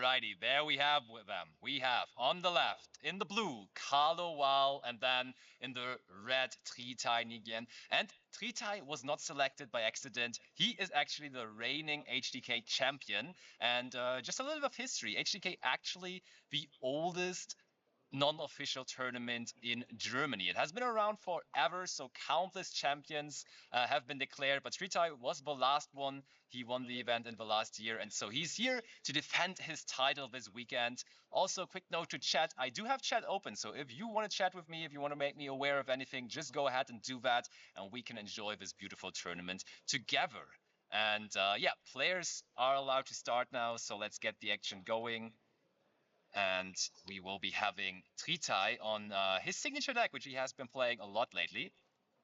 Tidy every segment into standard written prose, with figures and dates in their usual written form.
Alrighty, there we have with them. We have on the left, in the blue, Carlo, Wahl, and then in the red, Tritai Nguyen. And Tritai was not selected by accident. He is actually the reigning HDK champion. And just a little bit of history. HDK actually the oldest non-official tournament in Germany. It has been around forever, so countless champions have been declared, but Tritai was the last one. He won the event in the last year, and so he's here to defend his title this weekend. Also, quick note to chat, I do have chat open, so if you want to chat with me, if you want to make me aware of anything, just go ahead and do that, and we can enjoy this beautiful tournament together. And yeah, players are allowed to start now, so let's get the action going. And we will be having Tritai on his signature deck, which he has been playing a lot lately.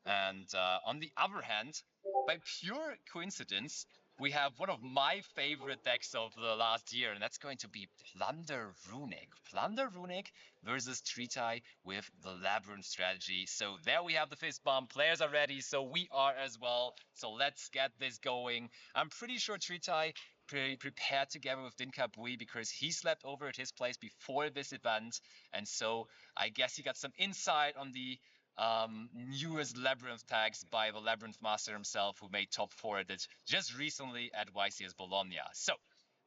And on the other hand, by pure coincidence, we have one of my favorite decks of the last year, and that's going to be Plunder RUNICK. Plunder RUNICK versus Tritai with the Labyrinth strategy. So there we have the fist bump. Players are ready, so we are as well. So let's get this going. I'm pretty sure Tritai prepared together with Dinka Bui because he slept over at his place before this event, and so I guess he got some insight on the newest Labyrinth tags by the Labyrinth Master himself, who made top 4 at it just recently at YCS Bologna. So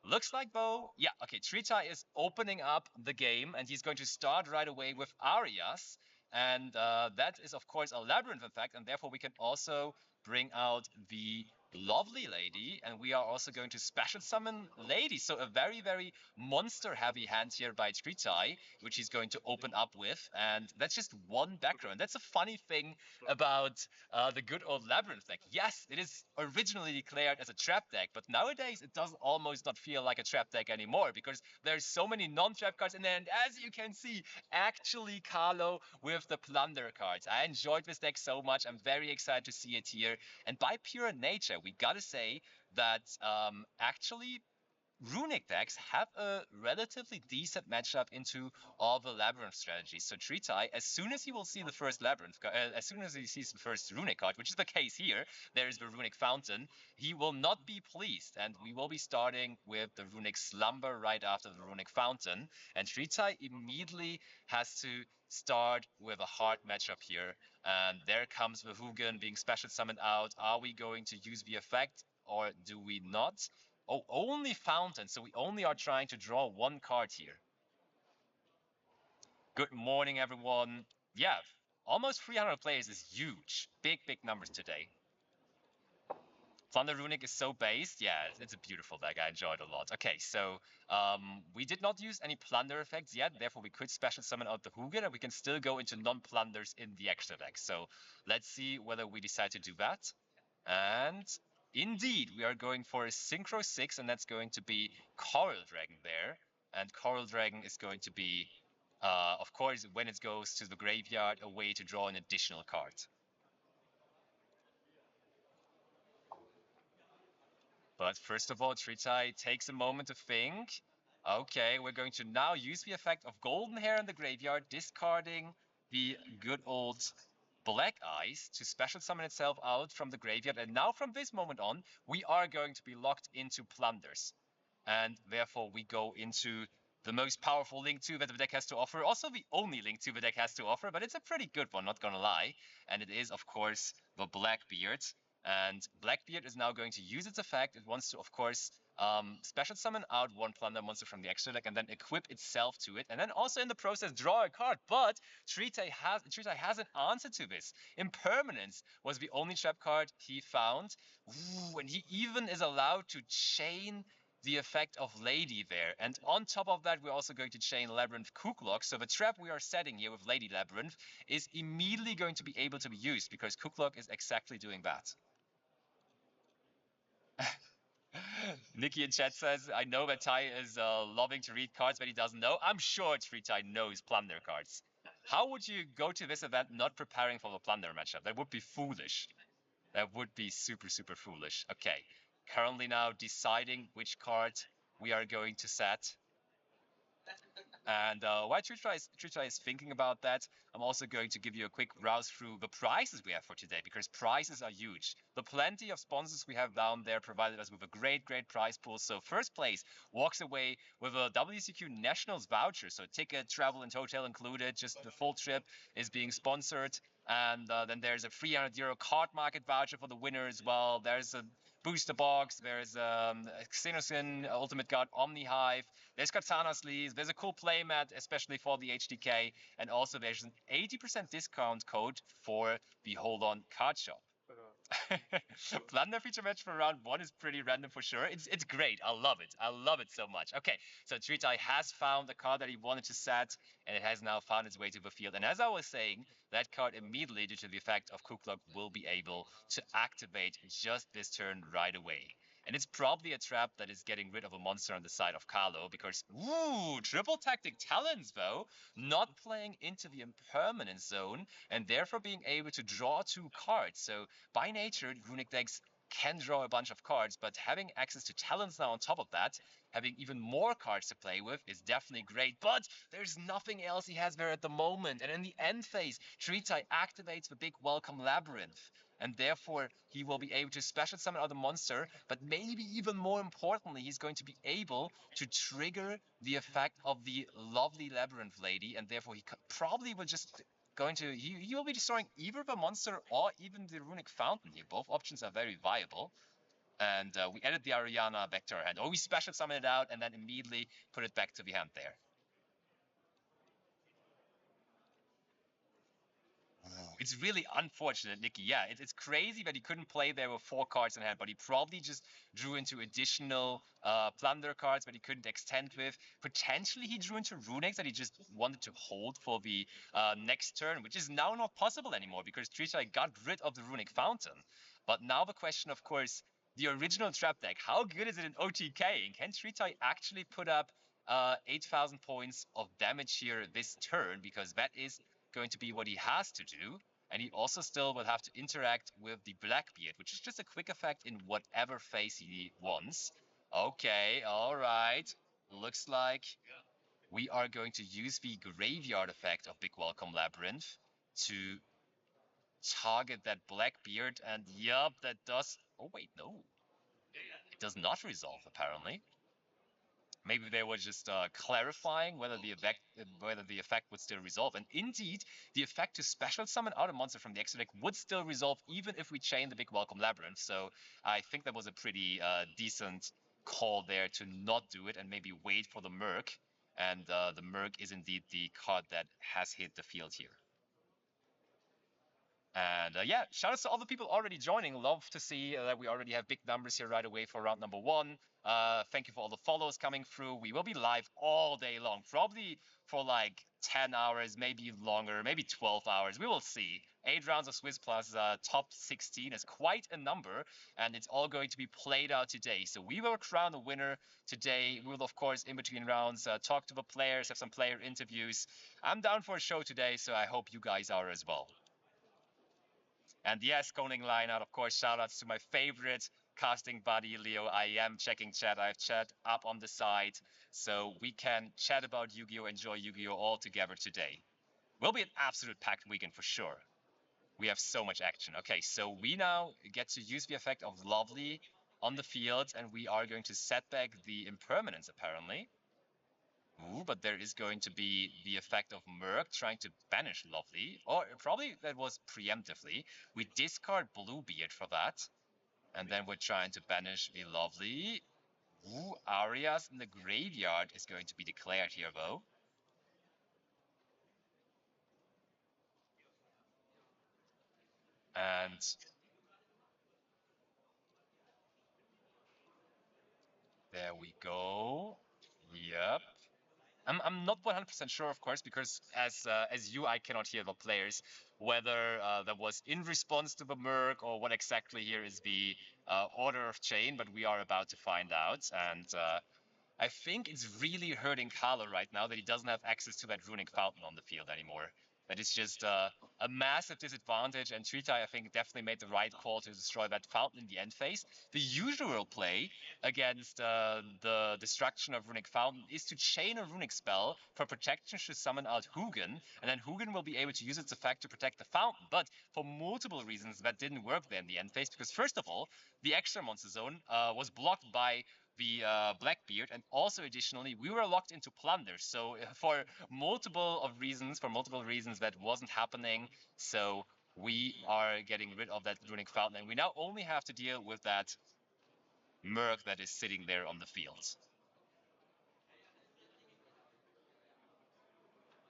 looks like though, yeah, okay, Tritai is opening up the game, and he's going to start right away with Arias, and that is of course a Labyrinth effect, and therefore we can also bring out the lovely lady, and we are also going to special summon lady, so a very, very monster heavy hand here by Tritai, which he's going to open up with, and that's just one background. That's a funny thing about the good old Labyrinth deck. Yes, it is originally declared as a trap deck, but nowadays it does almost not feel like a trap deck anymore, because there's so many non-trap cards in there, and as you can see, actually Carlo with the Plunder cards. I enjoyed this deck so much. I'm very excited to see it here, and by pure nature, we gotta say that actually Runic decks have a relatively decent matchup into all the Labyrinth strategies. So Tritai, as soon as he will see the first Labyrinth, as soon as he sees the first Runic card, which is the case here, there is the Runic Fountain, he will not be pleased, and we will be starting with the Runic Slumber right after the Runic Fountain, and Tritai immediately has to start with a hard matchup here, and there comes the Hugin being special summoned out. Are we going to use the effect, or do we not? Oh, only Fountain, so we only are trying to draw one card here. Good morning, everyone. Yeah, almost 300 players is huge. Big, big numbers today. Thunder Runic is so based. Yeah, it's a beautiful deck. I enjoyed it a lot. Okay, so we did not use any Plunder effects yet. Therefore, we could special summon out the Hugin, and we can still go into non-Plunders in the extra deck. So let's see whether we decide to do that. And indeed, we are going for a Synchro 6, and that's going to be Coral Dragon there. And Coral Dragon is going to be, of course, when it goes to the graveyard, a way to draw an additional card. But first of all, Tritai takes a moment to think. Okay, we're going to now use the effect of Golden Hair in the graveyard, discarding the good old Black Eyes to special summon itself out from the graveyard. And now from this moment on, we are going to be locked into Plunders. And therefore we go into the most powerful Link 2 that the deck has to offer. Also the only Link 2 the deck has to offer, but it's a pretty good one, not gonna lie. And it is, of course, the Blackbeard. And Blackbeard is now going to use its effect. It wants to, of course, special summon out one Plunder monster from the extra deck and then equip itself to it. And then also in the process, draw a card. But Tritai has an answer to this. Impermanence was the only trap card he found. Ooh, and he even is allowed to chain the effect of Lady there. And on top of that, we're also going to chain Labyrinth Cooklock. So the trap we are setting here with Lady Labyrinth is immediately going to be able to be used because Cooklock is exactly doing that. Nikki in chat says, I know that Tai is loving to read cards, but he doesn't know. I'm sure Tritai knows Plunder cards. How would you go to this event not preparing for the Plunder matchup? That would be foolish. That would be super, super foolish. Okay, currently now deciding which card we are going to set. And while Tritra is thinking about that, I'm also going to give you a quick browse through the prizes we have for today, because prizes are huge. The plenty of sponsors we have down there provided us with a great prize pool. So first place walks away with a WCQ Nationals voucher. So ticket, travel, and hotel included. Just the full trip is being sponsored. And then there's a 300 euro card market voucher for the winner as well. There's a booster box. There's Xenosin Ultimate Guard Omni Hive. There's Katana sleeves. There's a cool playmat, especially for the HDK. And also there's an 80% discount code for the Hold On card shop. Plunder feature match for round 1 is pretty random for sure. It's great. I love it. I love it so much. Okay, so Tritai has found the card that he wanted to set, and it has now found its way to the field. And as I was saying, that card immediately, due to the effect of Kuklok, will be able to activate just this turn right away. And it's probably a trap that is getting rid of a monster on the side of Carlo, because, ooh, triple tactic talents though, not playing into the impermanent zone, and therefore being able to draw 2 cards. So by nature, Runic decks can draw a bunch of cards, but having access to talents now on top of that, having even more cards to play with, is definitely great. But there's nothing else he has there at the moment. And in the end phase, Tritai activates the big welcome Labyrinth, and therefore he will be able to special summon other monster, but maybe even more importantly, he's going to be able to trigger the effect of the lovely Labyrinth Lady, and therefore he probably will just he will be destroying either the monster or even the Runic Fountain here. Both options are very viable. And we added the Ariana back to our hand, or we special summon it out and then immediately put it back to the hand there. It's really unfortunate, Nikki. Yeah, it's crazy that he couldn't play there with 4 cards in hand, but he probably just drew into additional plunder cards that he couldn't extend with. Potentially he drew into Runics that he just wanted to hold for the next turn, which is now not possible anymore because Tritai got rid of the Runic Fountain. But now the question, of course, the original trap deck, how good is it in OTK? Can Tritai actually put up 8,000 points of damage here this turn? Because that is going to be what he has to do. And he also still will have to interact with the Blackbeard, which is just a quick effect in whatever phase he wants. Okay, all right. Looks like we are going to use the Graveyard effect of Big Welcome Labyrinth to target that Blackbeard. And yup, that does... Oh, wait, no. It does not resolve, apparently. Maybe they were just clarifying whether the effect would still resolve. And indeed, the effect to special summon out a monster from the extra deck would still resolve even if we chain the big welcome Labyrinth. So I think that was a pretty decent call there to not do it and maybe wait for the Merc. And the Merc is indeed the card that has hit the field here. And yeah, shout out to all the people already joining. Love to see that we already have big numbers here right away for round number 1. Thank you for all the follows coming through. We will be live all day long, probably for like 10 hours, maybe longer, maybe 12 hours. We will see. 8 rounds of Swiss Plus top 16 is quite a number, and it's all going to be played out today. So we will crown a winner today. We will, of course, in between rounds, talk to the players, have some player interviews. I'm down for a show today, so I hope you guys are as well. And yes, Koning Lineout, of course, shout outs to my favorite casting buddy, Leo. I am checking chat. I have chat up on the side. So we can chat about Yu-Gi-Oh! Enjoy Yu-Gi-Oh! All together today. Will be an absolute packed weekend for sure. We have so much action. Okay, so we now get to use the effect of Lovely on the field, and we are going to set back the impermanence, apparently. Ooh, but there is going to be the effect of Merc trying to banish Lovely, or probably that was preemptively. We discard Bluebeard for that, and then we're trying to banish the Lovely. Ooh, Arias in the graveyard is going to be declared here, though. And there we go. Yep. I'm not 100% sure, of course, because as you, I cannot hear the players, whether that was in response to the Merc or what exactly here is the order of chain, but we are about to find out. And I think it's really hurting Carlo right now that he doesn't have access to that Runic Fountain on the field anymore. That is just a massive disadvantage, and Tritai, I think, definitely made the right call to destroy that fountain in the end phase. The usual play against the destruction of Runic Fountain is to chain a Runic spell for protection to summon out Hugin, and then Hugin will be able to use its effect to protect the fountain. But for multiple reasons, that didn't work there in the end phase, because first of all, the extra monster zone was blocked by the Blackbeard, and also additionally we were locked into Plunder, so for multiple reasons that wasn't happening. So we are getting rid of that Runic Fountain, and we now only have to deal with that Merc that is sitting there on the field.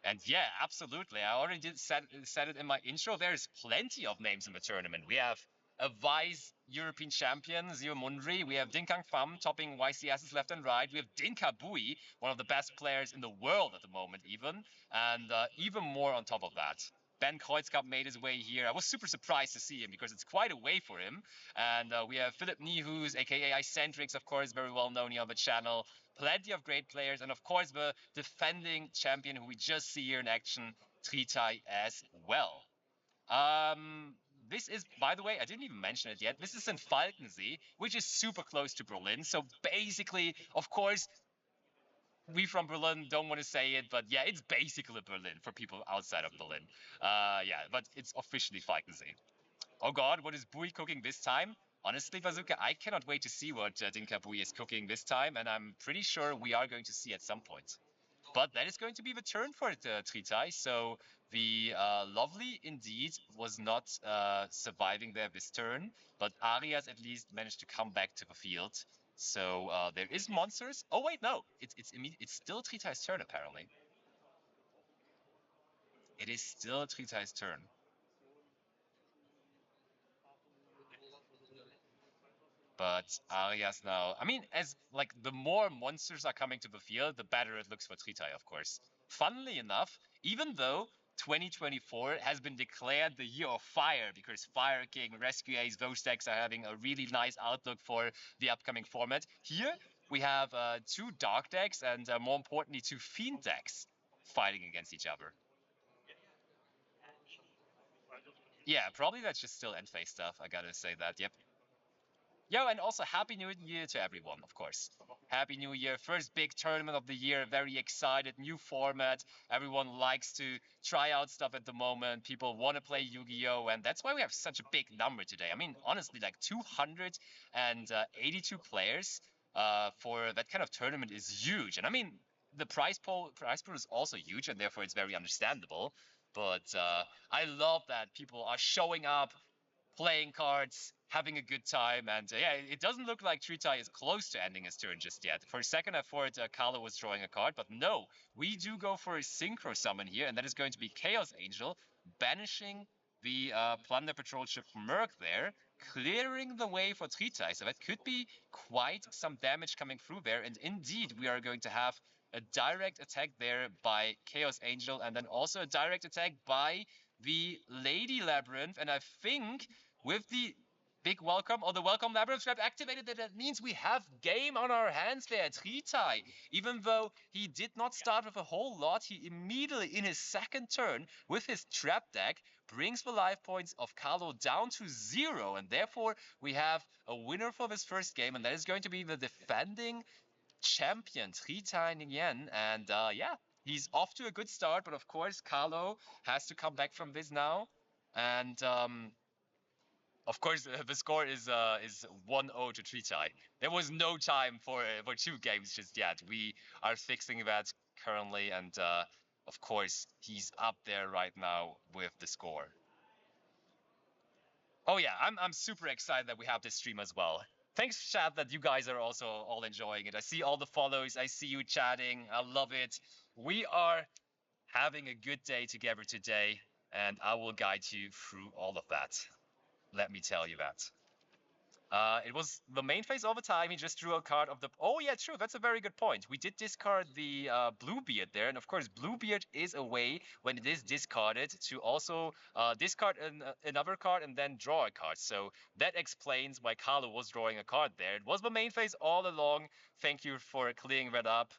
And yeah, absolutely. I already said it in my intro. There's plenty of names in the tournament. We have a Vice European champion, Zio Mundri. We have Dinkang Pham topping YCS's left and right. We have Dinka Bui, one of the best players in the world at the moment, even. And even more on top of that. Ben Kreutzkamp made his way here. I was super surprised to see him because it's quite a way for him. And we have Philip Nihus, aka Icentrix, of course, very well known here on the channel. Plenty of great players, and of course the defending champion who we just see here in action, Tritai, as well. This is, by the way, I didn't even mention it yet. This is in Falkensee, which is super close to Berlin. So basically, of course, we from Berlin don't want to say it, but yeah, it's basically Berlin for people outside of Berlin. Yeah, but it's officially Falkensee. Oh God, what is Bui cooking this time? Honestly, Bazooka, I cannot wait to see what Dinka Bui is cooking this time, and I'm pretty sure we are going to see at some point. But that is going to be the turn for Tritai, so the Lovely indeed was not surviving there this turn, but Arias at least managed to come back to the field. So there is monsters. Oh wait, no, it's still Tritai's turn apparently. It is still Tritai's turn. But Arias now, I mean, as like the more monsters are coming to the field, the better it looks for Tritai, of course. Funnily enough, even though 2024 has been declared the year of fire because Fire King, Rescue Ace, those decks are having a really nice outlook for the upcoming format. Here we have two Dark decks and more importantly, two Fiend decks fighting against each other. Yeah, probably that's just still end phase stuff. I gotta say that. Yep. Yo, and also Happy New Year to everyone, of course. Happy New Year, first big tournament of the year, very excited, new format. Everyone likes to try out stuff at the moment. People want to play Yu-Gi-Oh! And that's why we have such a big number today. I mean, honestly, like 282 players for that kind of tournament is huge. And I mean, the prize pool is also huge, and therefore it's very understandable. But I love that people are showing up, playing cards, having a good time, and yeah, it doesn't look like Tritai is close to ending his turn just yet. For a second, I thought Carlo was drawing a card, but no, we do go for a synchro summon here, and that is going to be Chaos Angel, banishing the Plunder Patrol ship Merc there, clearing the way for Tritai. So that could be quite some damage coming through there, and indeed, we are going to have a direct attack there by Chaos Angel, and then also a direct attack by the Lady Labyrinth, and I think with the big welcome or the welcome labyrinth trap activated, that means we have game on our hands there. Tritai, even though he did not start with a whole lot, he immediately in his second turn with his trap deck brings the life points of Carlo down to 0, and therefore we have a winner for this first game, and that is going to be the defending champion Tritai Nguyen. And yeah, he's off to a good start, but of course Carlo has to come back from this now, and of course, the score is 1-0 to Tritai. There was no time for two games just yet. We are fixing that currently, and of course, he's up there right now with the score. Oh yeah, I'm super excited that we have this stream as well. Thanks, chat, that you guys are also all enjoying it. I see all the follows. I see you chatting. I love it. We are having a good day together today, and I will guide you through all of that. Let me tell you that. It was the main phase all the time. He just drew a card of the. Oh yeah, true. That's a very good point. We did discard the Bluebeard there, and of course, Bluebeard is a way when it is discarded to also discard another card and then draw a card. So that explains why Carlo was drawing a card there. It was the main phase all along. Thank you for clearing that up.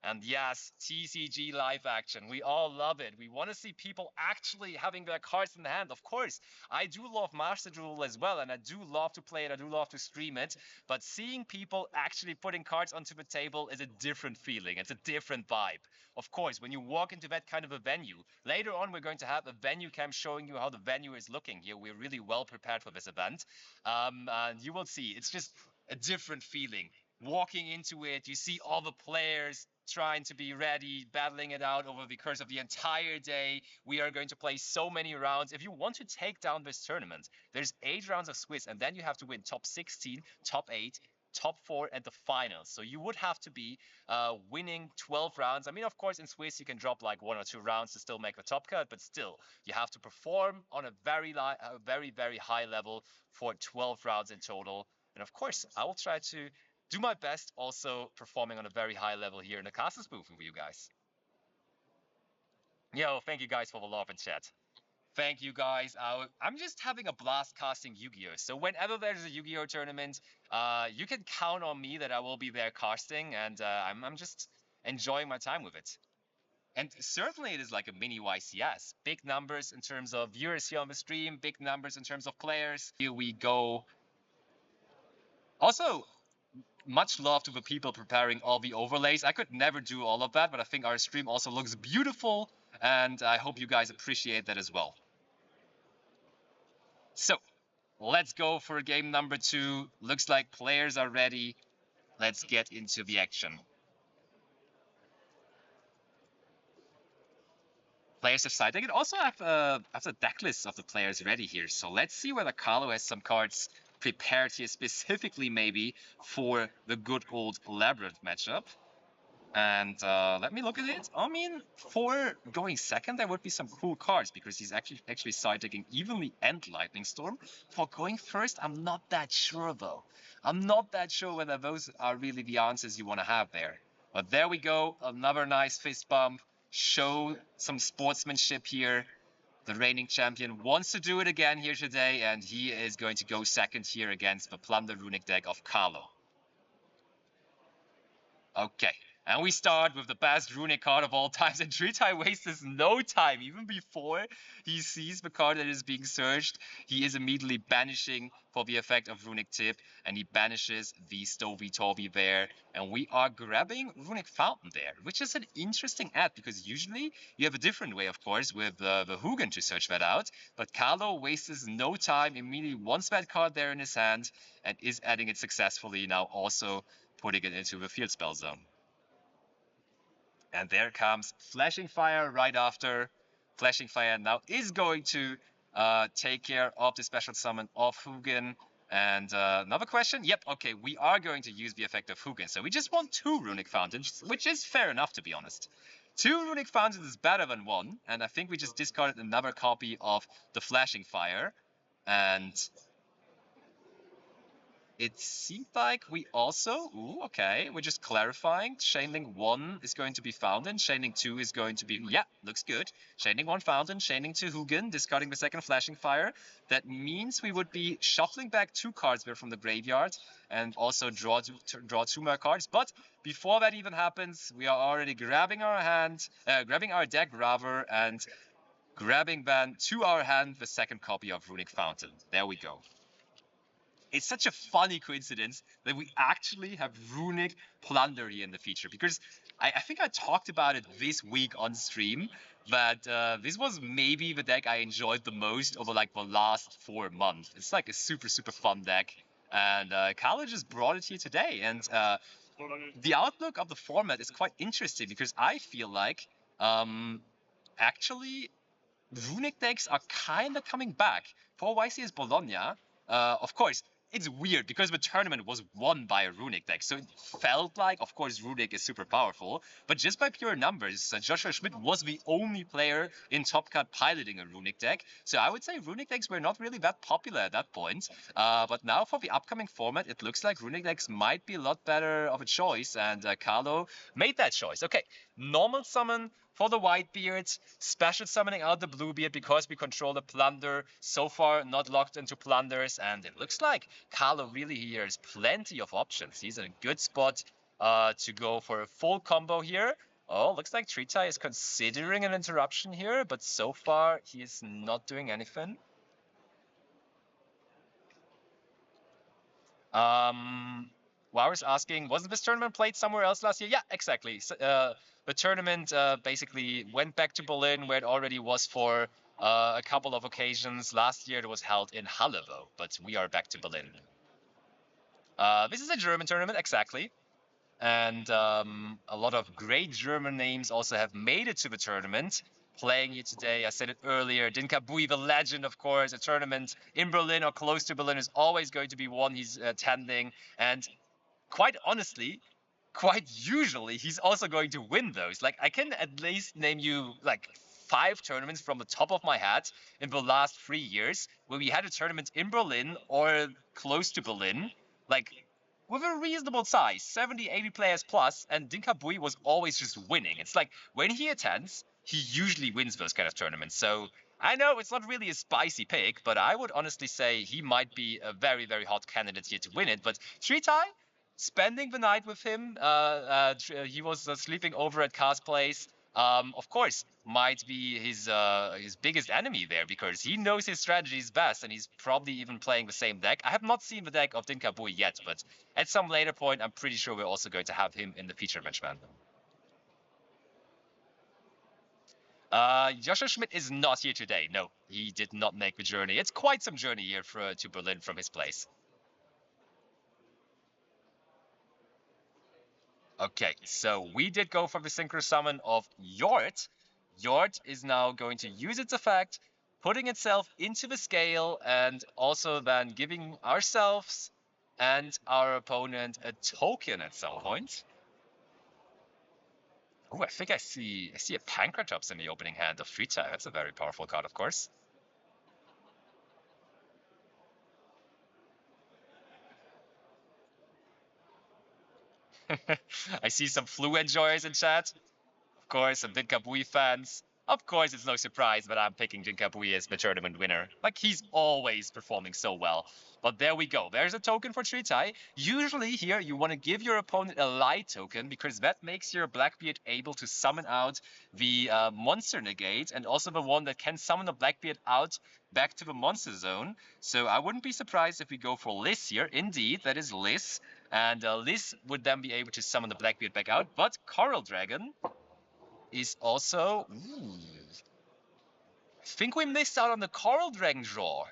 And yes, TCG live action. We all love it. We want to see people actually having their cards in the hand. Of course, I do love Master Duel as well, and I do love to play it. I do love to stream it. But seeing people actually putting cards onto the table is a different feeling. It's a different vibe. Of course, when you walk into that kind of a venue, later on we're going to have a venue cam showing you how the venue is looking here. We're really well prepared for this event. And you will see, it's just a different feeling walking into it. You see all the players trying to be ready, battling it out over the course of the entire day. We are going to play so many rounds. If you want to take down this tournament, there's 8 rounds of Swiss, and then you have to win top 16, top 8, top 4, and the finals. So you would have to be winning 12 rounds. I mean, of course, in Swiss, you can drop like 1 or 2 rounds to still make the top cut, but still, you have to perform on a very, very high level for 12 rounds in total. And of course, I will try to do my best also performing on a very high level here in the casters booth with you guys. Yo, thank you guys for the love in chat. Thank you guys. I'm just having a blast casting Yu-Gi-Oh! So whenever there's a Yu-Gi-Oh! Tournament, you can count on me that I will be there casting, and I'm just enjoying my time with it. And certainly it is like a mini YCS. Big numbers in terms of viewers here on the stream, big numbers in terms of players. Here we go. Also, much love to the people preparing all the overlays. I could never do all of that, but I think our stream also looks beautiful, and I hope you guys appreciate that as well. So, let's go for game number 2. Looks like players are ready. Let's get into the action. Players have side. I can also have the deck list of the players ready here. So let's see whether Carlo has some cards prepared here specifically maybe for the good old Labyrinth matchup. And let me look at it. I mean, for going second, there would be some cool cards because he's actually side decking Evenly and Lightning Storm. For going first, I'm not that sure though. I'm not that sure whether those are really the answers you want to have there. But there we go, another nice fist bump. Show some sportsmanship here. The reigning champion wants to do it again here today, and he is going to go second here against the Plunder Runic deck of Carlo. Okay, and we start with the best runic card of all times, and Tritai wastes no time. Even before he sees the card that is being searched, he is immediately banishing for the effect of Runic Tip, and he banishes the Stovey Tovey there. And we are grabbing Runic Fountain there, which is an interesting add, because usually you have a different way, of course, with the Hugin to search that out. But Carlo wastes no time, immediately wants that card there in his hand, and is adding it successfully, now also putting it into the field spell zone. And there comes Flashing Fire right after. Flashing Fire now is going to take care of the special summon of Hugin. And another question? Yep, okay, we are going to use the effect of Hugin. So we just want 2 Runic Fountains, which is fair enough, to be honest. 2 Runic Fountains is better than 1. And I think we just discarded another copy of the Flashing Fire. And it seemed like we also, okay, we're just clarifying. Chainlink 1 is going to be Fountain, Chainlink 2 is going to be, yeah, looks good. Chainlink 1 Fountain, Chainlink 2 Hugin, discarding the second Flashing Fire. That means we would be shuffling back 2 cards there from the graveyard and also draw 2 more cards. But before that even happens, we are already grabbing our deck rather, and grabbing then to our hand the second copy of Runic Fountain. There we go. It's such a funny coincidence that we actually have Runic Plunder here in the feature, because I think I talked about it this week on stream, but this was maybe the deck I enjoyed the most over like the last 4 months. It's like a super, super fun deck, and Carlo just brought it here today, and the outlook of the format is quite interesting, because I feel like actually Runic decks are kind of coming back. For YCS Bologna, of course, it's weird because the tournament was won by a Runic deck, so it felt like, of course, Runic is super powerful, but just by pure numbers, Joshua Schmidt was the only player in Top Cut piloting a Runic deck, so I would say Runic decks were not really that popular at that point, but now for the upcoming format, it looks like Runic decks might be a lot better of a choice, and Carlo made that choice. Okay, normal summon for the Whitebeard, special summoning out the Bluebeard because we control the Plunder. So far, not locked into Plunders, and it looks like Carlo really here has plenty of options. He's in a good spot to go for a full combo here. Oh, looks like Tritai is considering an interruption here, but so far he is not doing anything. Wow is asking, wasn't this tournament played somewhere else last year? Yeah, exactly. The tournament basically went back to Berlin, where it already was for a couple of occasions. Last year it was held in Halle, though, but we are back to Berlin. This is a German tournament, exactly. And a lot of great German names also have made it to the tournament, playing here today. I said it earlier, Dinka Bui, the legend, of course. A tournament in Berlin or close to Berlin is always going to be one he's attending. And quite honestly, quite usually, he's also going to win those. Like, I can at least name you, like, 5 tournaments from the top of my head in the last 3 years where we had a tournament in Berlin or close to Berlin. Like, with a reasonable size, 70, 80 players plus, and Dinka Bui was always just winning. It's like, when he attends, he usually wins those kind of tournaments. So I know it's not really a spicy pick, but I would honestly say he might be a very, very hot candidate here to win it. But Tritai, spending the night with him, he was sleeping over at Car's place. Of course, might be his biggest enemy there because he knows his strategies best, and he's probably even playing the same deck. I have not seen the deck of Dinka Bui yet, but at some later point, I'm pretty sure we're also going to have him in the feature match, man. Joshua Schmidt is not here today. No, he did not make the journey. It's quite some journey here to Berlin from his place. Okay, so we did go for the Synchro Summon of Yort. Yort is now going to use its effect, putting itself into the scale, and also then giving ourselves and our opponent a token at some point. Oh, I think I see a Pancratops in the opening hand of Frita. That's a very powerful card, of course. I see some Flu enjoyers in chat. Of course, some Dinkabui fans. Of course, it's no surprise that I'm picking Dinkabui as the tournament winner. Like, he's always performing so well. But there we go. There's a token for Tritai. Usually here, you want to give your opponent a light token because that makes your Blackbeard able to summon out the monster negate and also the one that can summon the Blackbeard out back to the monster zone. So I wouldn't be surprised if we go for Liz here. Indeed, that is Liz. And Liz would then be able to summon the Blackbeard back out. But Coral Dragon is also... Ooh, I think we missed out on the Coral Dragon draw.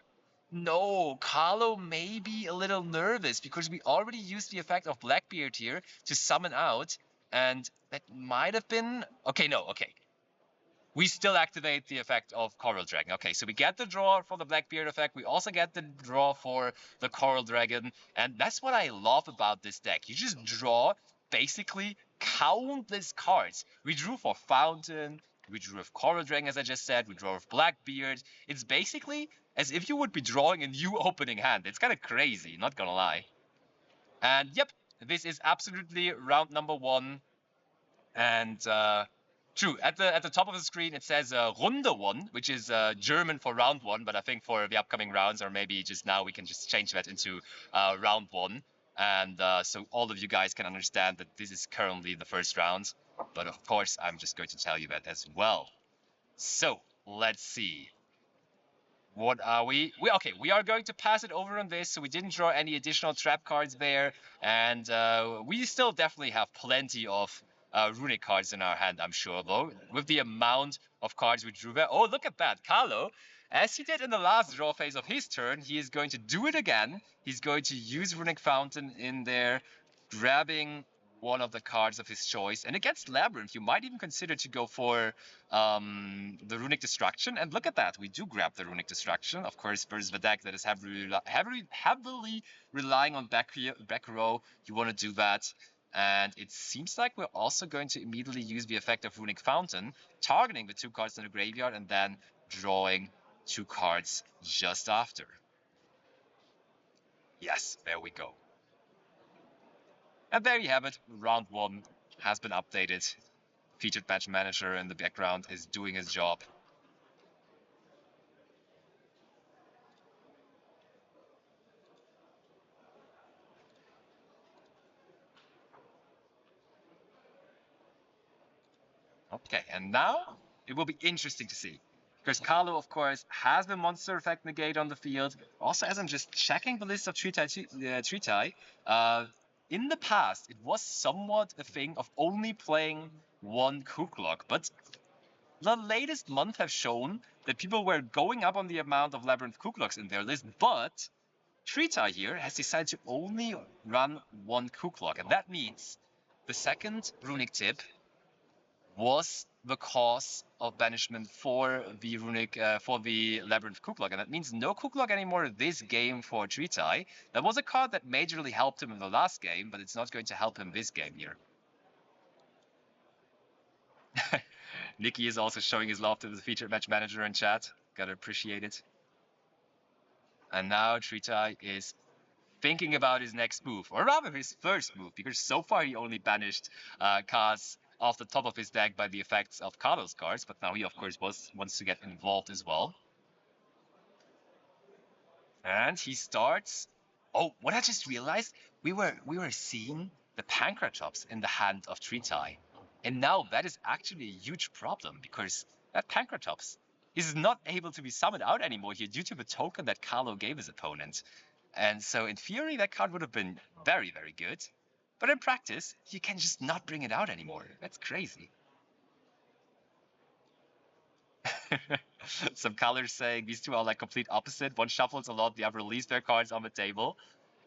No, Carlo may be a little nervous because we already used the effect of Blackbeard here to summon out, and that might have been... Okay, no, okay. We still activate the effect of Coral Dragon. Okay, so we get the draw for the Blackbeard effect. We also get the draw for the Coral Dragon. And that's what I love about this deck. You just draw basically countless cards. We drew for Fountain. We drew with Coral Dragon, as I just said. We draw with Blackbeard. It's basically as if you would be drawing a new opening hand. It's kind of crazy, not gonna lie. And yep, this is absolutely round number 1. And true, at the top of the screen it says Runde 1, which is German for round 1, but I think for the upcoming rounds, or maybe just now, we can just change that into round 1. And so all of you guys can understand that this is currently the first round. But of course, I'm just going to tell you that as well. So, let's see. What are we? Okay, we are going to pass it over on this, so we didn't draw any additional trap cards there, and we still definitely have plenty of runic cards in our hand, I'm sure, though, with the amount of cards we drew there. Oh, look at that, Carlo. As he did in the last draw phase of his turn, he is going to do it again. He's going to use Runic Fountain in there, grabbing one of the cards of his choice. And against Labyrinth, you might even consider to go for the Runic Destruction. And look at that, we do grab the Runic Destruction. Of course, versus the deck that is heavily relying on back row, you want to do that. And it seems like we're also going to immediately use the effect of Runic Fountain, targeting the 2 cards in the graveyard and then drawing 2 cards just after. Yes, there we go. And there you have it, round 1 has been updated. Featured match manager in the background is doing his job. Okay, and now it will be interesting to see. Because Carlo, of course, has the monster effect negate on the field. Also, as I'm just checking the list of Tritai, in the past, it was somewhat a thing of only playing one Kuklok. But the latest month have shown that people were going up on the amount of Labyrinth Kukloks in their list. But Tritai here has decided to only run one Kuklok. And that means the second runic tip was the cause of banishment for the runic for the labyrinth Kuklok, and that means no Kuklok anymore this game for Tritai. That was a card that majorly helped him in the last game, but it's not going to help him this game here. Nikki is also showing his love to the featured match manager in chat. Gotta appreciate it. And now Tritai is thinking about his next move, or rather his first move, because so far he only banished cards off the top of his deck by the effects of Carlo's cards, but now he of course wants to get involved as well. And he starts. Oh, what I just realized, we were seeing the Pancratops in the hand of Tritai, and now that is actually a huge problem because that Pancratops is not able to be summoned out anymore here due to the token that Carlo gave his opponent. And so in theory, that card would have been very, very good. But in practice, you can just not bring it out anymore. That's crazy. Some colors saying these two are like complete opposite. One shuffles a lot, the other leaves their cards on the table.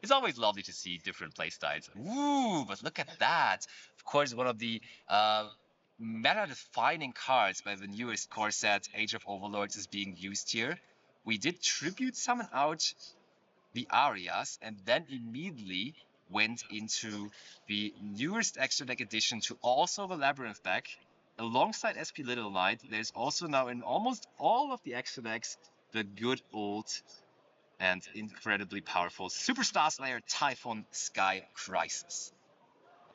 It's always lovely to see different playstyles. Ooh, but look at that. Of course, one of the meta-defining cards by the newest core set, Age of Overlords, is being used here. We did tribute summon out the Arias, and then immediately went into the newest extra deck edition to also the Labyrinth deck. Alongside SP Little Knight, there's also now in almost all of the extra decks the good old and incredibly powerful Superstar Slayer Typhon Sky Crisis.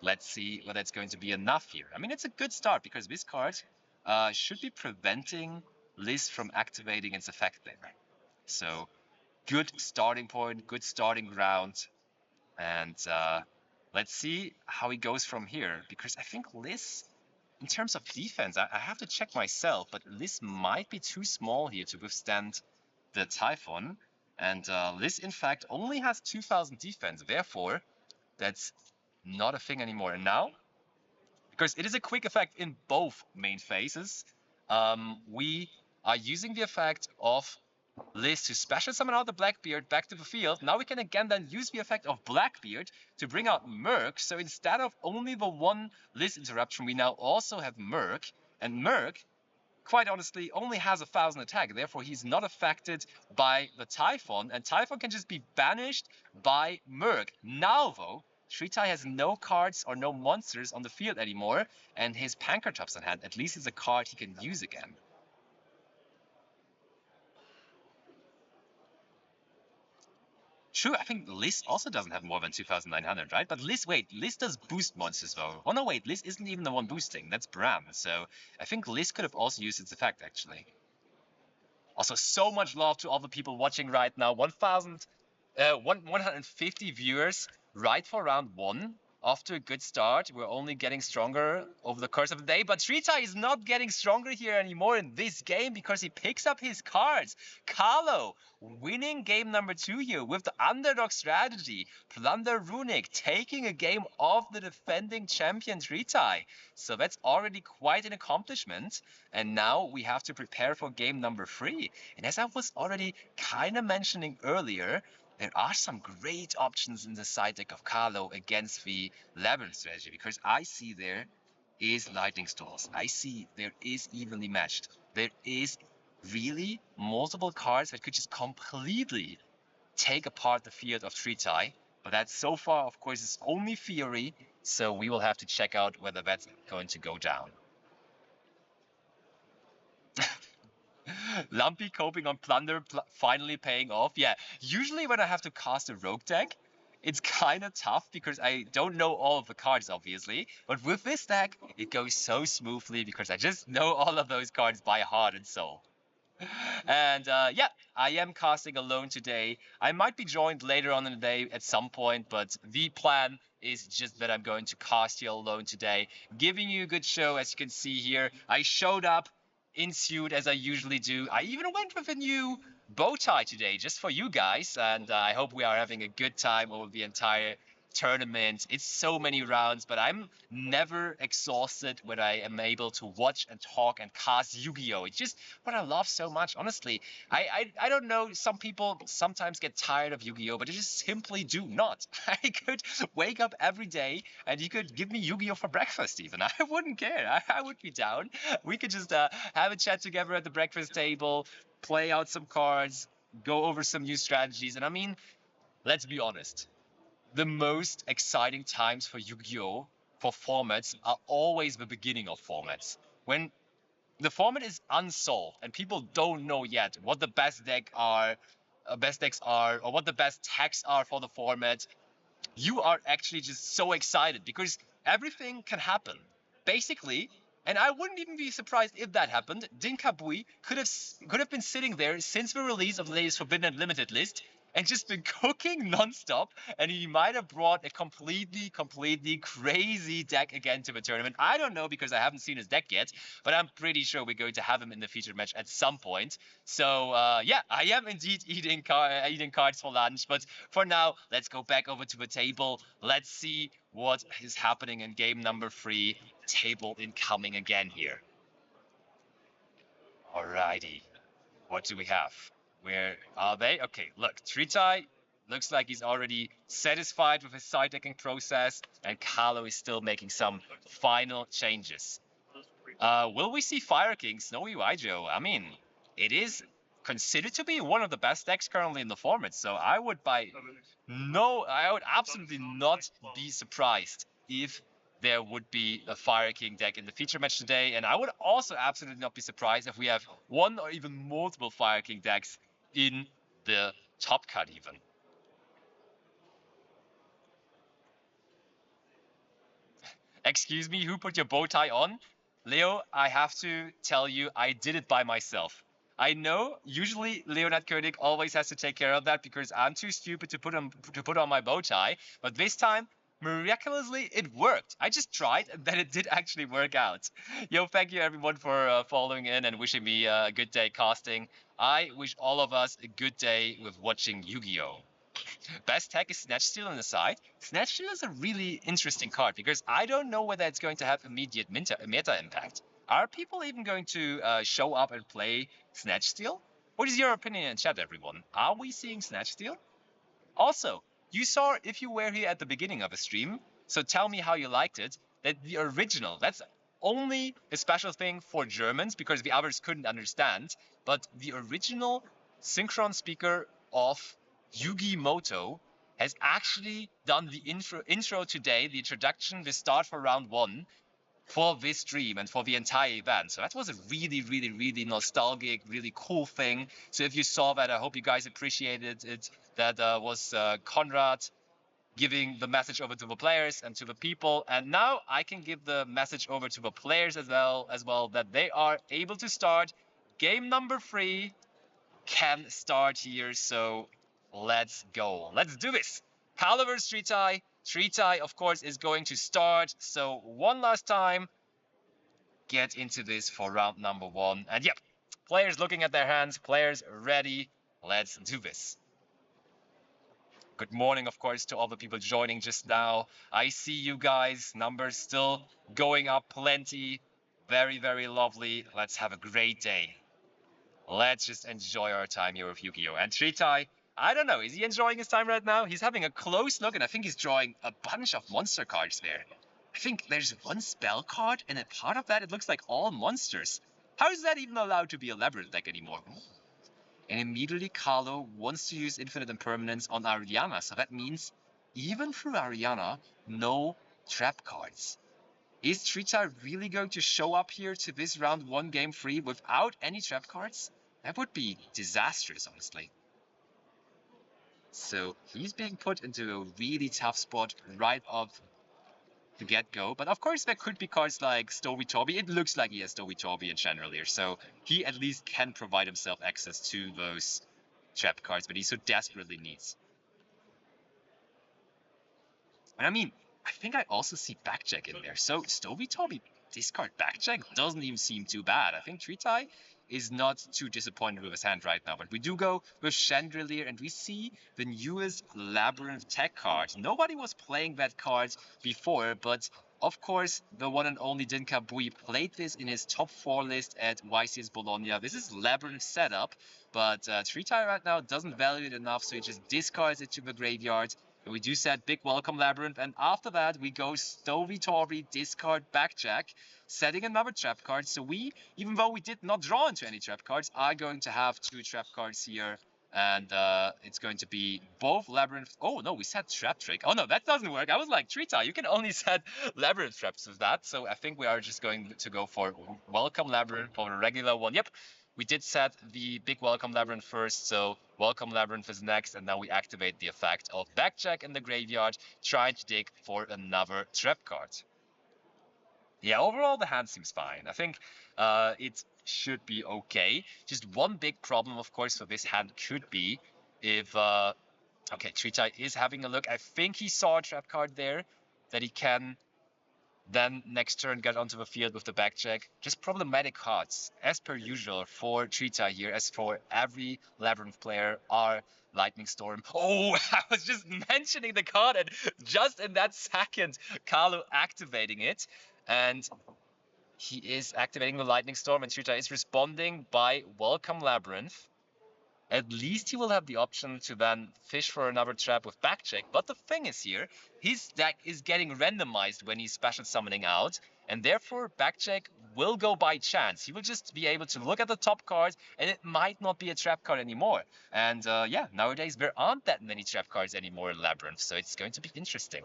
Let's see whether it's going to be enough here. I mean, it's a good start because this card should be preventing Liz from activating its effect there. So good starting point, good starting ground, and let's see how he goes from here. Because I think Liz, in terms of defense, I have to check myself, but Liz might be too small here to withstand the Typhon. And Liz, in fact, only has 2,000 defense. Therefore, that's not a thing anymore. And now, because it is a quick effect in both main phases, we are using the effect of Liz to special summon out the Blackbeard back to the field. Now we can again then use the effect of Blackbeard to bring out Merc. So instead of only the one Liz interruption, we now also have Merc. And Merc, quite honestly, only has 1,000 attack. Therefore, he's not affected by the Typhon. And Typhon can just be banished by Merc. Now, though, Tritai has no cards or no monsters on the field anymore. And his Pancratops in hand, at least, is a card he can use again. True, I think Liz also doesn't have more than 2,900, right? But Liz does boost monsters though. Oh no, wait, Liz isn't even the one boosting. That's Bram. So I think Liz could have also used its effect, actually. Also, so much love to all the people watching right now. 150 viewers right for round one. Off to a good start. We're only getting stronger over the course of the day, but Tritai is not getting stronger here anymore in this game because he picks up his cards. Carlo winning game number 2 here with the underdog strategy. Plunder Runick taking a game of the defending champion Tritai. So that's already quite an accomplishment. And now we have to prepare for game number 3. And as I was already kind of mentioning earlier, there are some great options in the side deck of Carlo against the Labyrinth strategy, because I see there is Lightning Storms. I see there is evenly matched. There is really multiple cards that could just completely take apart the field of Tritai. But that so far, of course, is only theory, so we will have to check out whether that's going to go down. Lumpy coping on Plunder finally paying off. Yeah, usually when I have to cast a rogue deck, it's kind of tough because I don't know all of the cards, obviously. But with this deck, it goes so smoothly because I just know all of those cards by heart and soul. And yeah, I am casting alone today. I might be joined later on in the day at some point, but the plan is just that I'm going to cast you alone today, giving you a good show. As you can see here, I showed up in suit as I usually do. I even went with a new bow tie today just for you guys, and I hope we are having a good time over the entire tournament. It's so many rounds, but I'm never exhausted when I am able to watch and talk and cast Yu-Gi-Oh! It's just what I love so much. Honestly, I don't know. Some people sometimes get tired of Yu-Gi-Oh, but I just simply do not. I could wake up every day and you could give me Yu-Gi-Oh for breakfast. Even I wouldn't care. I would be down. We could just have a chat together at the breakfast table, play out some cards, go over some new strategies, and I mean, let's be honest, the most exciting times for Yu-Gi-Oh! For formats are always the beginning of formats. When the format is unsolved and people don't know yet what the best decks are, or what the best techs are for the format, you are actually just so excited because everything can happen. Basically, and I wouldn't even be surprised if that happened, Dinkabui could have been sitting there since the release of the latest Forbidden Unlimited list and just been cooking nonstop, and he might have brought a completely crazy deck again to the tournament. I don't know because I haven't seen his deck yet, but I'm pretty sure we're going to have him in the featured match at some point. So yeah, I am indeed eating cards for lunch, but for now, let's go back over to the table. Let's see what is happening in game number 3. Table incoming again here. Alrighty. What do we have? Where are they? Okay, look, Tritai looks like he's already satisfied with his side decking process, and Carlo is still making some final changes. Will we see Fire King Snowy Waijo? I mean, it is considered to be one of the best decks currently in the format, so I would absolutely not be surprised if there would be a Fire King deck in the feature match today, and I would also absolutely not be surprised if we have one or even multiple Fire King decks in the top cut even. Excuse me, who put your bow tie on? Leo, I have to tell you, I did it by myself. I know usually Leonard Koenig always has to take care of that because I'm too stupid to put on my bow tie, but this time miraculously it worked. I just tried and then it did actually work out. Yo, thank you everyone for following in and wishing me a good day casting. I wish all of us a good day with watching Yu-Gi-Oh! Best tech is Snatch Steal on the side. Snatch Steal is a really interesting card because I don't know whether it's going to have immediate meta impact. Are people even going to show up and play Snatch Steal? What is your opinion in chat, everyone? Are we seeing Snatch Steal? Also, you saw if you were here at the beginning of a stream, so tell me how you liked it, that the original, that's only a special thing for Germans because the others couldn't understand, but the original synchron speaker of Yugi Moto has actually done the intro today, the introduction, the start for round 1 for this stream and for the entire event. So that was a really nostalgic, really cool thing. So if you saw that, I hope you guys appreciated it. That was Conrad giving the message over to the players and to the people. And now I can give the message over to the players as well that they are able to start. Game number 3 can start here. So let's go. Let's do this. Carlo versus Tritai. Tritai, of course, is going to start. So one last time, get into this for round number 1. And yep, players looking at their hands, players ready. Let's do this. Good morning, of course, to all the people joining just now. I see you guys. Numbers still going up plenty. Very lovely. Let's have a great day. Let's just enjoy our time here with Yu-Gi-Oh! And Tritai, I don't know, is he enjoying his time right now? He's having a close look, and I think he's drawing a bunch of monster cards there. I think there's one spell card, and a part of that, it looks like all monsters. How is that even allowed to be a Labyrinth deck anymore? And immediately Carlo wants to use Infinite Impermanence on Ariana, so that means even through Ariana, no trap cards. Is Tritai really going to show up here to this round 1 game 3 without any trap cards? That would be disastrous, honestly. So he's being put into a really tough spot right off the get-go. But of course there could be cards like Stowy Torby. It looks like he has Stowy Torby in general here, so he at least can provide himself access to those trap cards, but he so desperately needs. And I mean, I think I also see backcheck in there. So Stovey Toby discard backcheck doesn't even seem too bad. I think Tritai is not too disappointed with his hand right now. But we do go with Chandelier, and we see the newest Labyrinth tech card. Nobody was playing that card before, but of course, the one and only Dinka Bui played this in his top 4 list at YCS Bologna. This is Labyrinth setup, but Tritai right now doesn't value it enough, so he just discards it to the graveyard. And we do set Big Welcome Labyrinth, and after that we go Stovey Tory, discard Backjack, setting another trap card. So we, even though we did not draw into any trap cards, are going to have 2 trap cards here. And it's going to be both Labyrinth. Oh no, we set Trap Trick. Oh no, that doesn't work. I was like, Trita, you can only set Labyrinth traps with that. So I think we are just going to go for Welcome Labyrinth for the regular one. Yep, we did set the Big Welcome Labyrinth first. So Welcome Labyrinth is next. And now we activate the effect of Backjack in the graveyard, trying to dig for another trap card. Yeah, overall the hand seems fine. I think it should be okay. Just one big problem, of course, for this hand could be if... okay, Tritai is having a look. I think he saw a trap card there that he can then next turn get onto the field with the backcheck. Just problematic cards, as per usual for Tritai here, as for every Labyrinth player, are Lightning Storm. Oh, I was just mentioning the card, and just in that second, Carlo activating it. And he is activating the Lightning Storm, and Tritai is responding by Welcome Labyrinth. At least he will have the option to then fish for another trap with backcheck. But the thing is here, his deck is getting randomized when he's special summoning out, and therefore backcheck will go by chance. He will just be able to look at the top card, and it might not be a trap card anymore. And yeah, nowadays there aren't that many trap cards anymore in Labyrinth, so it's going to be interesting.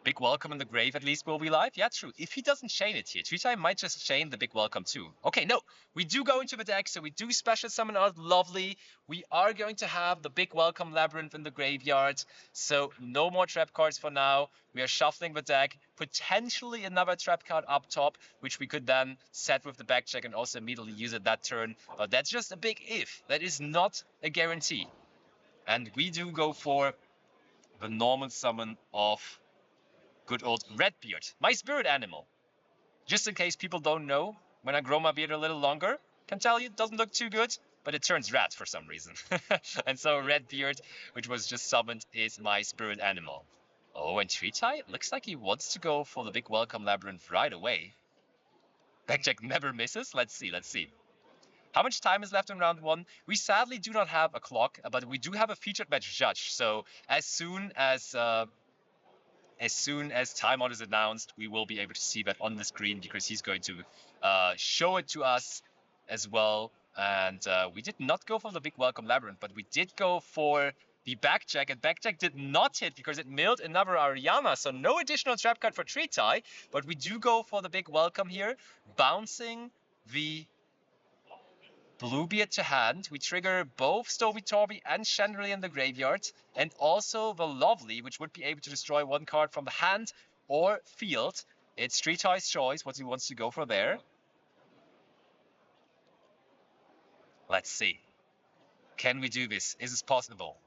Big Welcome in the grave at least will be live. Yeah, true. If he doesn't chain it here, Tritai might just chain the Big Welcome too. Okay, no. We do go into the deck, so we do special summon out. Lovely. We are going to have the Big Welcome Labyrinth in the graveyard. So no more trap cards for now. We are shuffling the deck. Potentially another trap card up top, which we could then set with the backcheck and also immediately use it that turn. But that's just a big if. That is not a guarantee. And we do go for the normal summon of good old Redbeard, my spirit animal. Just in case people don't know, when I grow my beard a little longer, can tell you it doesn't look too good, but it turns red for some reason. And so Redbeard, which was just summoned, is my spirit animal. Oh, and Tritai, looks like he wants to go for the Big Welcome Labyrinth right away. Backcheck never misses. Let's see, let's see. How much time is left in round 1? We sadly do not have a clock, but we do have a featured match judge. So as soon as timeout is announced, we will be able to see that on the screen because he's going to show it to us as well. And we did not go for the Big Welcome Labyrinth, but we did go for the backcheck, and backcheck did not hit because it milled another Ariana, so no additional trap card for Tritai, but we do go for the Big Welcome here, bouncing the Bluebeard to hand. We trigger both Stovey Torby and Chandelier in the graveyard, and also the Lovely, which would be able to destroy one card from the hand or field. It's Tritai's choice what he wants to go for there. Let's see. Can we do this? Is this possible?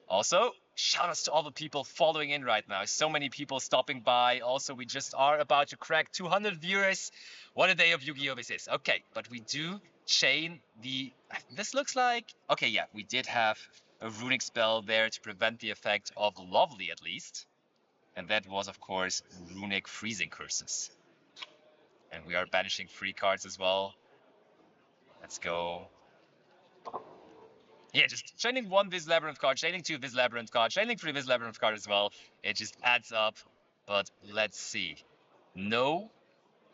Also, shoutouts to all the people following in right now. So many people stopping by. Also, we just are about to crack 200 viewers. What a day of Yu-Gi-Oh! This is. Okay, but we do chain the... This looks like... Okay, yeah, we did have a runic spell there to prevent the effect of Lovely, at least. And that was, of course, runic freezing curses. And we are banishing free cards as well. Let's go. Yeah, just chaining 1 this Labyrinth card, chaining 2 this Labyrinth card, chaining 3 this Labyrinth card as well. It just adds up. But let's see. No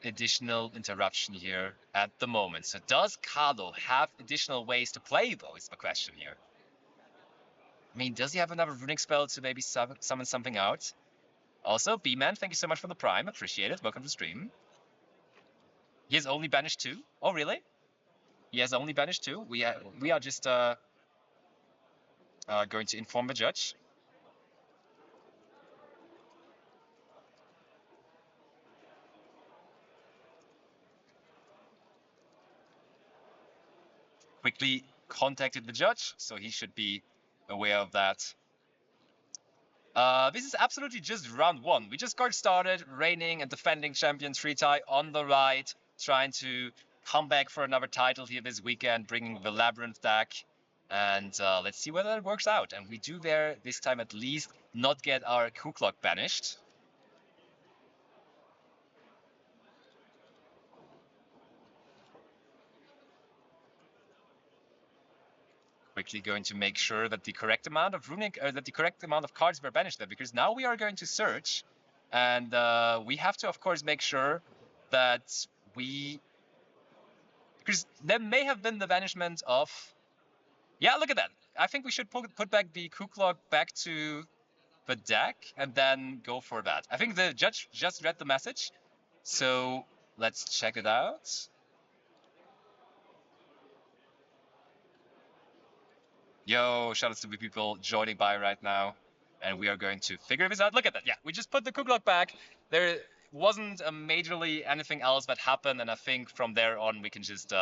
additional interruption here at the moment. So does Carlo have additional ways to play, though, is the question here. I mean, does he have another runic spell to maybe summon something out? Also, B-Man, thank you so much for the Prime. Appreciate it. Welcome to the stream. He has only banished 2. Oh, really? He has only banished 2. We are just... going to inform the judge. Quickly contacted the judge, so he should be aware of that. This is absolutely just round one. We just got started. Reigning and defending champion Tritai on the right, trying to come back for another title here this weekend, bringing the Labyrinth deck. And let's see whether it works out. And we do there this time at least not get our Ku Clock banished. Quickly going to make sure that the correct amount of runic, that the correct amount of cards were banished there, because now we are going to search, and we have to, of course, make sure that we, because there may have been the banishment of, yeah, look at that. I think we should put back the Ku Clock back to the deck and then go for that. I think the judge just read the message, so let's check it out. Yo, shout out to the people joining by right now. And we are going to figure this out. Look at that. Yeah, we just put the Ku Clock back. There wasn't majorly anything else that happened. And I think from there on, we can just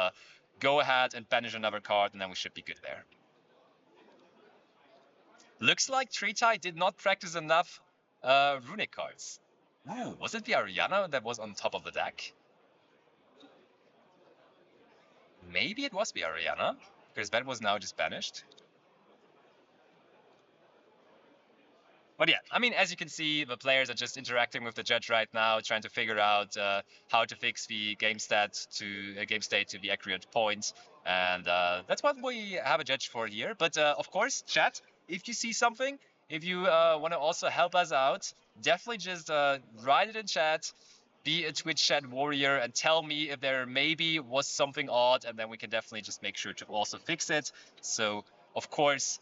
go ahead and banish another card. And then we should be good there. Looks like Tritai did not practice enough runic cards. Ooh, was it the Ariana that was on top of the deck? Maybe it was the Ariana, because that was now just banished. But yeah, I mean, as you can see, the players are just interacting with the judge right now, trying to figure out how to fix the game state to the accurate point, and that's what we have a judge for here. But of course, chat, if you see something, if you want to also help us out, definitely just write it in chat. Be a Twitch chat warrior and tell me if there maybe was something odd, and then we can definitely just make sure to also fix it. So, of course,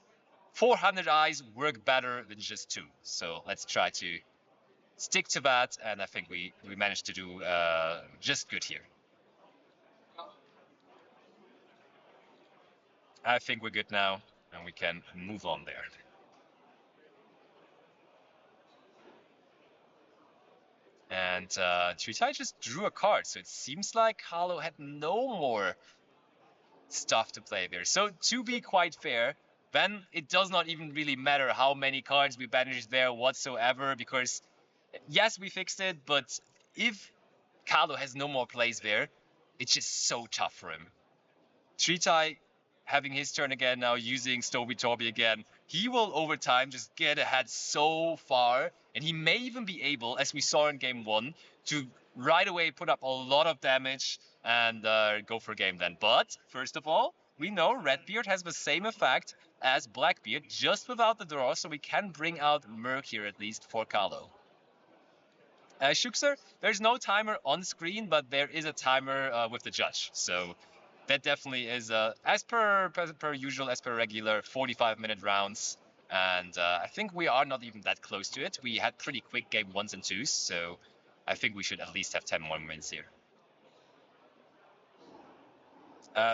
400 eyes work better than just 2. So let's try to stick to that, and I think we managed to do just good here. I think we're good now, and we can move on there. And Tritai just drew a card, so it seems like Carlo had no more stuff to play there. So to be quite fair, then it does not even really matter how many cards we banish there whatsoever, because yes, we fixed it, but if Carlo has no more plays there, it's just so tough for him. Tritai having his turn again now, using Stovey Torby again, he will over time just get ahead so far, and he may even be able, as we saw in game 1, to right away put up a lot of damage and go for game then. But first of all, we know Redbeard has the same effect as Blackbeard, just without the draw, so we can bring out Merc here at least for Carlo. Shuxer, there's no timer on screen, but there is a timer with the judge. So that definitely is, as per usual, as per regular, 45-minute rounds. And I think we are not even that close to it. We had pretty quick game 1s and 2s, so I think we should at least have 10 more minutes here.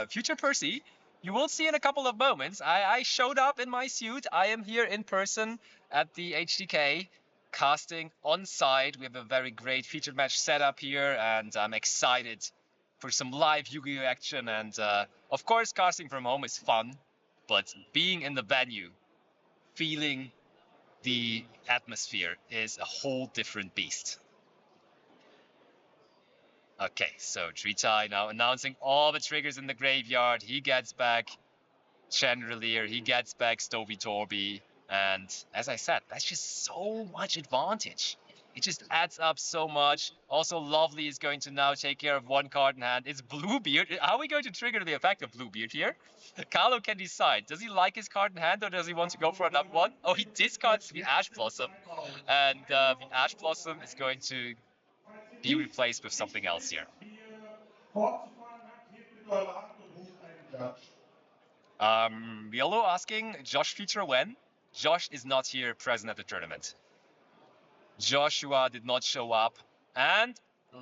Future Percy, you will see in a couple of moments. I showed up in my suit. I am here in person at the HDK, casting on site. We have a very great featured match setup here, and I'm excited for some live Yu-Gi-Oh action. And of course, casting from home is fun, but being in the venue, feeling the atmosphere is a whole different beast. Okay, so Tritai now announcing all the triggers in the graveyard. He gets back Chandelier, he gets back Stovey Torby, and as I said, that's just so much advantage. It just adds up so much. Also, Lovely is going to now take care of one card in hand. It's Bluebeard. How are we going to trigger the effect of Bluebeard here? Carlo can decide. Does he like his card in hand, or does he want to go for another one? Oh, he discards the Ash Blossom, and the Ash Blossom is going to be replaced with something else here. Yellow asking Josh feature when? Josh is not here present at the tournament. Joshua did not show up, and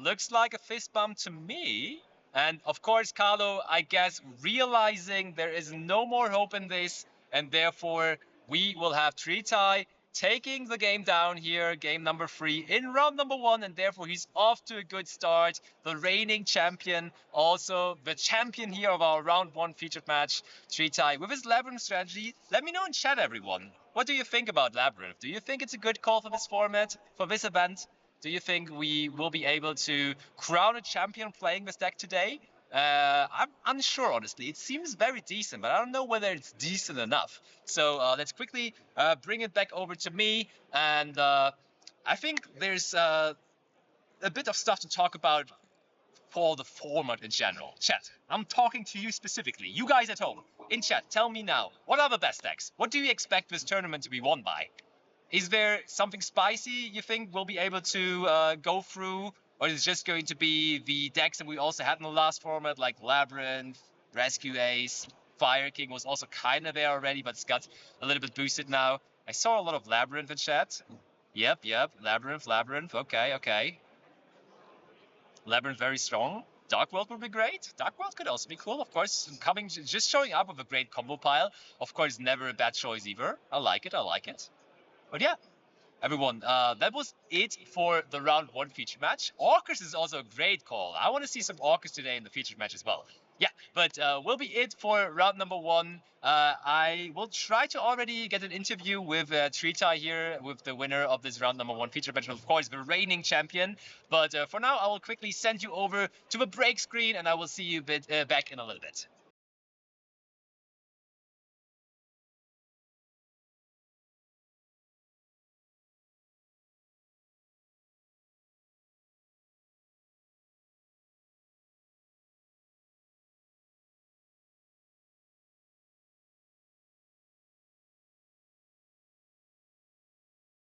looks like a fist bump to me. And of course, Carlo, I guess, realizing there is no more hope in this, and therefore we will have Tritai taking the game down here, game number 3 in round number 1, and therefore he's off to a good start. The reigning champion, also the champion here of our round 1 featured match, Tritai, with his Labyrinth strategy. Let me know in chat, everyone. what do you think about Labyrinth? Do you think it's a good call for this format, for this event? Do you think we will be able to crown a champion playing this deck today? I'm unsure, honestly. It seems very decent, but I don't know whether it's decent enough. So let's quickly bring it back over to me. And I think there's a bit of stuff to talk about for the format in general. Chat, I'm talking to you specifically. You guys at home, in chat, tell me now, what are the best decks? What do you expect this tournament to be won by? Is there something spicy you think we'll be able to go through? Or is it just going to be the decks that we also had in the last format, like Labyrinth, Rescue Ace, Fire King was also kind of there already, but it's got a little bit boosted now. I saw a lot of Labyrinth in chat. Yep, Labyrinth, okay. Labyrinth very strong. Dark World would be great. Dark World could also be cool, of course. Just showing up with a great combo pile, of course, never a bad choice either. I like it. But yeah, everyone, that was it for the round 1 feature match. Orcus is also a great call. I want to see some Orcus today in the feature match as well. Yeah, but will be it for round number 1. I will try to already get an interview with Tritai here, with the winner of this round number 1 feature match, of course, the reigning champion. But for now, I will quickly send you over to the break screen, and I will see you back in a little bit.